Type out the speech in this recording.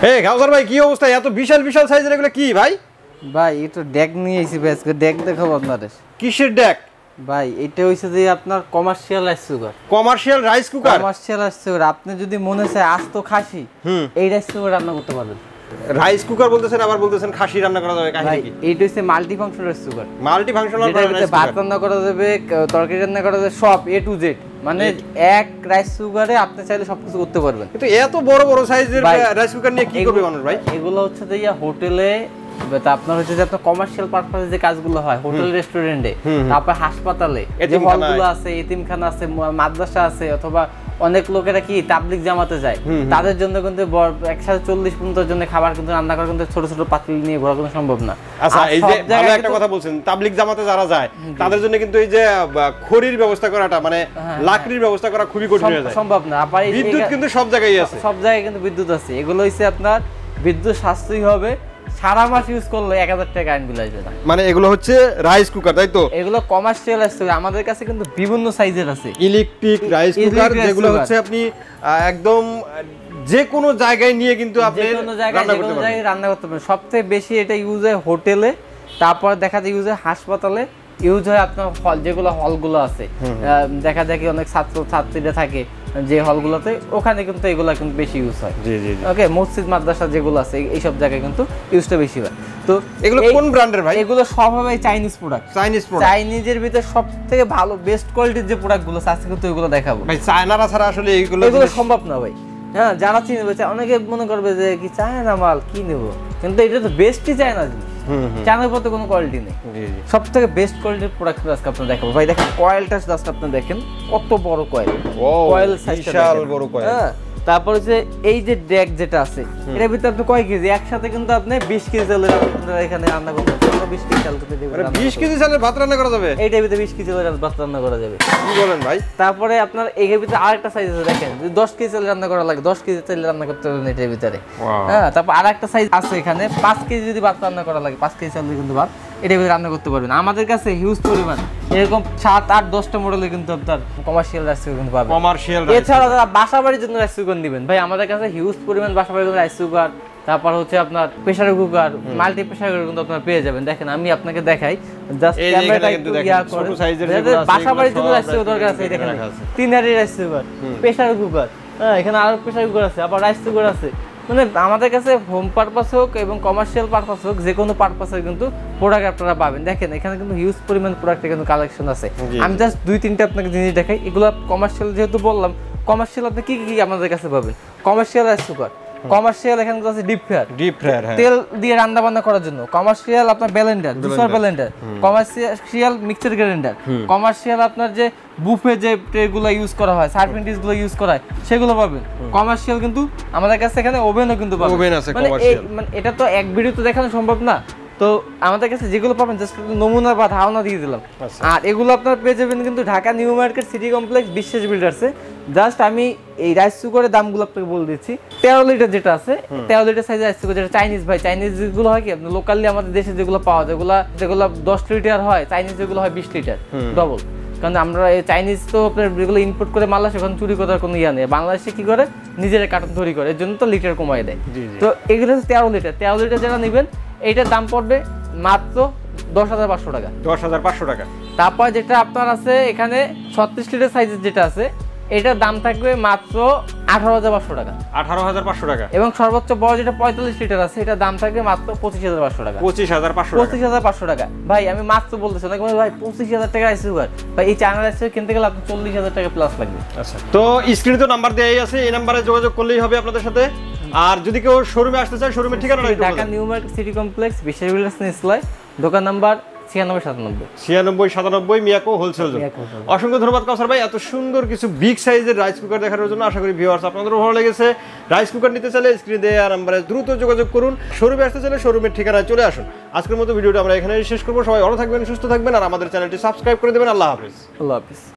এই কাউসার ভাই কি অবস্থা? এত বিশাল বিশাল সাইজের এগুলো কি ভাই? ভাই এটা ডেক নিয়ে এসেছি ভাই, আজকে ডেক দেখাবো আপনাদের। কিসের ডেক ভাই এটা হইছে যে আপনার commercial rice cooker. Commercial rice cooker? Commercial rice cooker. আপনি যদি মনে চায় আস্ত খাসি এই রাইস কুকার রান্না করতে পারবেন। রাইস কুকার বলতেছেন, আবার বলতেছেন খাসি রান্না করা যাবে। কাহিনী কি? এইটা হচ্ছে multi function rice cooker. Multi functional rice cooker, ভাত রান্না করা যাবে, তরকারি রান্না করা যাবে, সব A to Z। মানে এক রাইস কুকারে আপনি চাইলে সবকিছু করতে পারবেন। কিন্তু এত বড় বড় সাইজের রাইস কুকার নিয়ে কি করবে মানুষ ভাই? এগুলো হচ্ছে যে হোটেলে, আপনার হচ্ছে যে আপনার কমার্শিয়াল পারপাসে যে কাজগুলো হয় হোটেল রেস্টুরেন্টে, তারপর হাসপাতালে যে হলগুলো আছে, এতিমখানা আছে, মাদ্রাসা আছে, অথবা অনেক লোকেরা কি তাবলিগ জামাতে যায়, তাদের জন্য কিন্তু 140-50 জনের খাবার কিন্তু রান্না করা কিন্তু ছোট ছোট পাতিল নিয়ে ঘোরা কিন্তু সম্ভব না। আচ্ছা, এই যে ভালো একটা কথা বলছেন, তাবলিগ জামাতে যারা যায় তাদের জন্য কিন্তু এই যে খড়ির ব্যবস্থা করাটা, মানে লাকড়ির ব্যবস্থা করা খুবই কঠিন হয়ে যায়, সম্ভব না। আবার বিদ্যুৎ কিন্তু সব জায়গায় আছে, সব জায়গায় কিন্তু বিদ্যুৎ আছে। এগুলো হচ্ছে আপনার বিদ্যুৎ সাশ্রয়ী হবে, সারা মাস ইউজ করলে 1000 টাকা কারেন্ট বিল আসবে না। মানে এগুলো হচ্ছে রাইস কুকার, তাই তো? এগুলো কমার্শিয়াল রাইস কুকার। আমাদের কাছে কিন্তু বিভিন্ন সাইজের আছে ইলেকট্রিক রাইস কুকার, যেগুলো হচ্ছে আপনি একদম যে কোনো জায়গায় নিয়ে কিন্তু আপনি রান্না করতে পারবেন। সবথেকে বেশি এটা ইউজ হয় হোটেলে, তারপর দেখা যায় ইউজ হয় হাসপাতালে, ইউজ হয় আপনার হল, যেগুলো হলগুলো আছে, দেখা যায় কি অনেক ছাত্র ছাত্রীরা থাকে যে হলগুলোতে, ওখানে কিন্তু এগুলো কিন্তু বেশি ইউজ হয়। ওকে, মসজিদ মাদ্রাসা যেগুলো আছে এইসব জায়গায় কিন্তু ইউজটা বেশি হয়। তো এগুলো কোন ব্র্যান্ডের ভাই? এগুলো সব হবে চাইনিজ প্রোডাক্ট। চাইনিজের ভিতরে সবথেকে ভালো বেস্ট কোয়ালিটির যে প্রোডাক্টগুলো আছে আজকে কিন্তু এগুলো দেখাবো ভাই। চায়নারা ছাড়া আসলে এগুলো সম্ভব না ভাই। হ্যাঁ, যারা চিনবে, অনেকে মনে করবে যে কি চায়না মাল কি নেবো, কিন্তু এটা তো বেস্টই চায়না জিনিস। চায়নার পথে কোনো কোয়ালিটি নেই। সব থেকে বেস্ট কোয়ালিটির প্রোডাক্ট আজকে আপনার দেখাবো ভাই। দেখেন কয়েলটা জাস্ট আপনি দেখেন কত বড় কয়েল, কয়েল বিশাল বড় কয়েল। হ্যাঁ, তারপর হচ্ছে এই যে ডেক যেটা আছে, এটার ভিতরে আপনি কয় কেজি একসাথে কিন্তু আপনি 20 কেজি চালের এখানে রান্না করতে পারবেন। 20 কেজি চাল করতে দিবেন, 20 কেজি চালের ভাত রান্না করা যাবে। এইটার ভিতরে 20 কেজি চালের ভাত রান্না করা যাবে। কি বলেন ভাই? তারপরে আপনার এর ভিতরে আরেকটা সাইজ আছে, দেখেন যদি 10 কেজি চাল রান্না করা লাগে 10 কেজি চাল রান্না করতে পারবেন এটার ভিতরে। হ্যাঁ, তারপর আরেকটা সাইজ আছে এখানে 5 কেজি যদি ভাত রান্না করা লাগে 5 কেজি চাল দিয়ে কিন্তু ভাত এটার ভিতরে রান্না করতে পারবেন। আমাদের কাছে হিউজ পরিমাণ এরকম 7-8-10টা মডেলে কিন্তু আপনার কমার্শিয়াল রাইস কুকার কিন্তু পাবেন। কমার্শিয়াল এছাড়া যারা বাসাবাড়ির জন্য রাইস কুকার নেবেন ভাই, আমাদের কাছে হিউজ পরিমাণ বাসাবাড়ির জন্য রাইস কুকার, তারপর হচ্ছে আপনার pressure cooker, multi pressure cooker কিন্তু আপনারা পেয়ে যাবেন। দেখেন আমি আপনাকে দেখাই, জাস্ট ক্যামেরাটা একটু ইয়া করে, বাসাবাড়ির জন্য রাইস কুকার দরকার আছে। দেখেন 3 হাঁড়ি রাইস কুকার, প্রেসার কুকার, হ্যাঁ এখানে আরো প্রেসার কুকার আছে, আবার রাইস কুকার আছে। মানে আমাদের কাছে হোম পারপাস হোক এবং কমার্শিয়াল পারপাস হোক, যে কোনো পারপাসের কিন্তু প্রোডাক্ট আপনারা পাবেন। দেখেন এখানে কিন্তু হিউজ পরিমাণ প্রোডাক্টের কিন্তু কালেকশন আছে। আমি জাস্ট 2-3টা আপনাকে জিনিস দেখাই। এগুলো কমার্শিয়াল যেহেতু বললাম, কমার্শিয়াল আপনি কি কি আমাদের কাছে পাবেন? কমার্শিয়াল রাইস কুকার, কমার্শিয়াল এখানে আছে ডিপ ফ্রায়ার, তেল দিয়ে রান্না বান্না করার জন্য, কমার্শিয়াল আপনার Blender, juicer Blender, commercial mixture grinder, commercial আপনার যে বুফে যে ট্রেগুলো ইউজ করা হয়, সার্ভিং ডিশগুলো ইউজ করা হয় সেগুলো পাবেন। কমার্শিয়াল কিন্তু আমাদের কাছে এখানে ওভেনও কিন্তু পাবেন। ওভেন আছে কমার্শিয়াল। মানে এটা তো এক ভিডিওতে দেখানো সম্ভব না, তো আমাদের কাছে যেগুলো পাবেন জাস্ট নমুনা বা ধারণা দিয়ে দিলাম। আর এগুলো আপনার পেয়ে যাবেন কিন্তু Dhaka new market city complex বিশ্বাস বিল্ডার্সে। জাস্ট আমি এই রাইস কুকারের দামগুলো আপনাকে বলে দিচ্ছি। 13 লিটার যেটা আছে, 13 লিটার সাইজের রাইস কুকার, যেটা চাইনিজ ভাই, চাইনিজ যেগুলো হয় কি আপনার লোকালি আমাদের দেশে যেগুলো পাওয়া যায়, যেগুলো 10 লিটার হয়, চাইনিজ যেগুলো হয় 20 লিটার ডবল। কারণ আমরা এই চাইনিজ তো আপনার যেগুলো ইম্পোর্ট করে মাল আসে, ওখানে চুরি করার কোনো ইয়া নেই। বাংলাদেশে কি করে নিজেরা কার্টন তৈরি করে, এর জন্য তো লিটার কমাই দেয়। তো এগুলো হচ্ছে 13 লিটার যারা নেবেন এইটার দাম পড়বে মাত্র 10,500 টাকা। 10,500 টাকা। তারপর যেটা আপনার আছে এখানে 36 লিটার সাইজের যেটা আছে, এটার দাম থাকবে মাত্র 18,500 টাকা। 18,500 টাকা। এবং সর্বোচ্চ বড় যেটা 45 লিটার আছে, এটার দাম থাকবে মাত্র 25,500 টাকা। 25,500 টাকা। ভাই আমি মাত্র বলতেছি না ভাই 25,000 টাকা রাইস কুকার, ভাই এই চায়না রাইস কুকার কিনতে গেলে আপনার 40,000 টাকা প্লাস লাগবে। আচ্ছা, তো স্ক্রিনে তো নাম্বার দেয়াই আছে, এই নাম্বারে যোগাযোগ করলেই হবে আপনাদের সাথে। আর যদি কেউ শোরুমে আসতে চায়, শোরুমের ঠিকানাটা একটু বলুন। Dhaka new market city complex বিশ্বাস বিল্ডার্স নিচতলায়, দোকান নাম্বার 9697 মিয়াকো হোলসেল জোন। অসংখ্য ধন্যবাদ কাউসার ভাই এত সুন্দর কিছু বিগ সাইজের রাইস কুকার দেখানোর জন্য। আশা করি ভিউয়ার্স আপনাদেরও ভালো লেগেছে। রাইস কুকার নিতে চাইলে স্ক্রিনে দেওয়া নাম্বারে দ্রুত যোগাযোগ করুন। শোরুমে আসতে চাইলে শোরুমের ঠিকানায় চলে আসুন। আজকের মতো ভিডিওটা আমরা এখানে শেষ করবো। সবাই ভালো থাকবেন, সুস্থ থাকবেন, আর আমাদের চ্যানেলটি সাবস্ক্রাইব করে দেবেন। আল্লাহ হাফেজ।